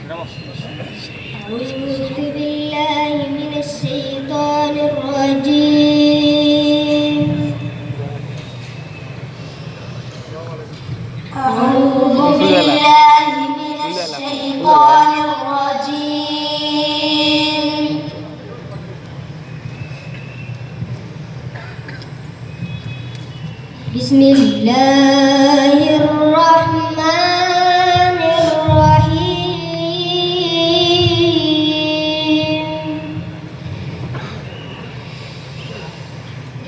أعوذ بالله من الشيطان الرجيم. أعوذ بالله من الشيطان الرجيم. بسم الله الرحمن الرحيم.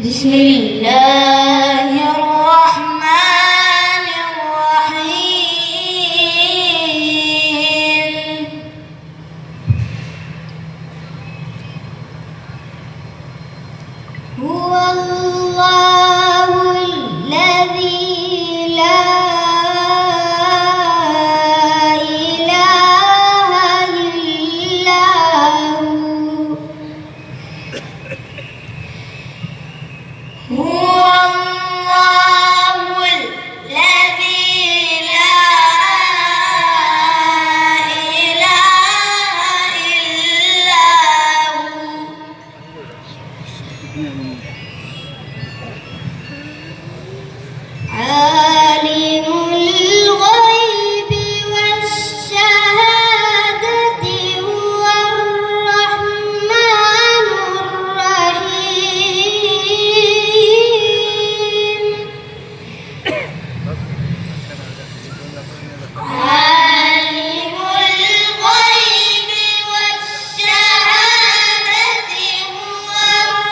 بسم الله الرحمن الرحيم. هو الله الذي لا إله إلا هو. هو الله الذي لا إله إلا عالم الغيب والشهادة هو الرحمن الرحيم. عالم الغيب والشهادة هو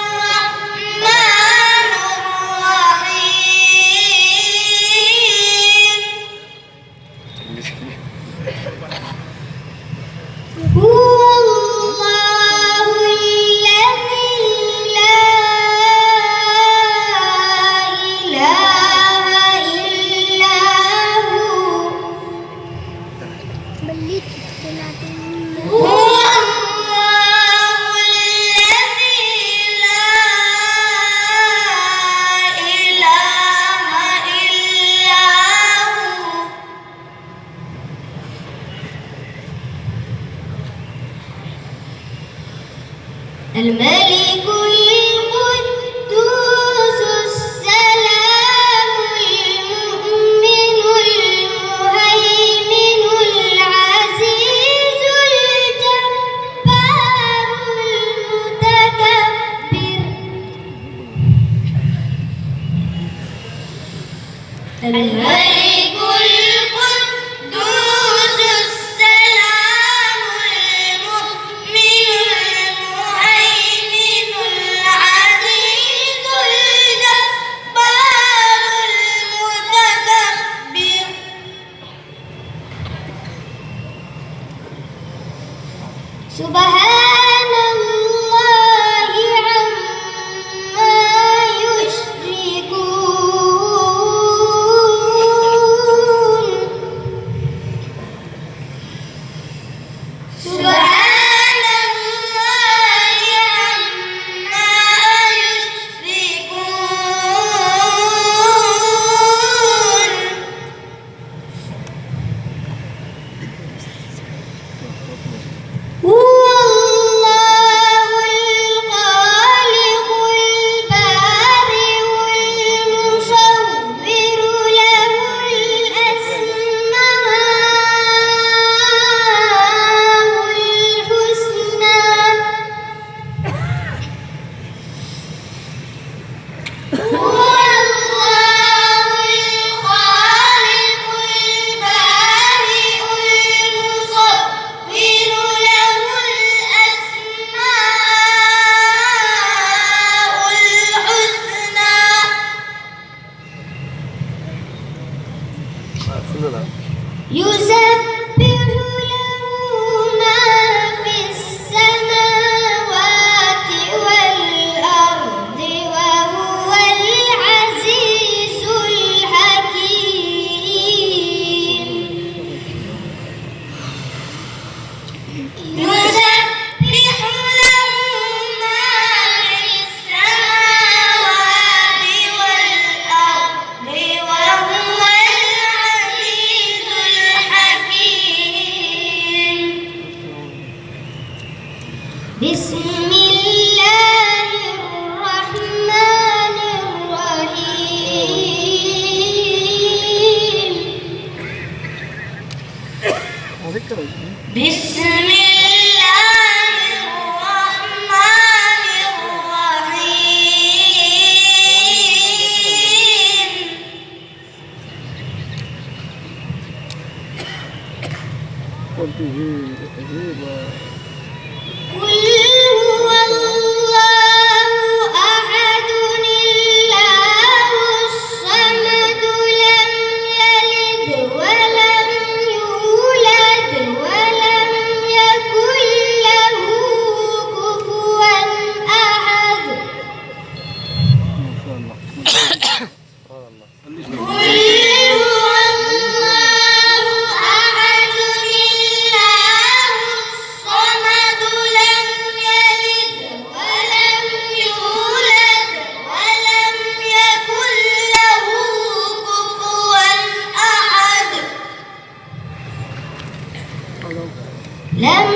الرحمن الرحيم. هو الله الذي لا إله إلا هو. هو الله الذي لا إله إلا هو. الملك القدوس السلام المؤمن المهيمن العزيز الجبار المتكبر. الملك القدوس السلام المؤمن المهيمن العزيز الجبار المتكبر. سبحان الله عما يشركون. سبحان الله عما يشركون. هو الله الخالق البارئ المصور له الأسماء الحسنى. هو الله الخالق البارئ المصور له الأسماء الحسنى. يسبح له ما في السماوات والأرض وهو العزيز الحكيم. يسبح له ما في السماوات والأرض وهو العزيز الحكيم. بسم الله الرحمن الرحيم بسم الله الرحمن الرحيم قل به قل هو الله أحد الله الصمد لم يلد ولم يولد ولم يكن له كفوا أحد ما شاء الله سبحان الله قل هو الله أحد الله الصمد لم يلد ولم يولد ولم يكن له كفوا أحد لم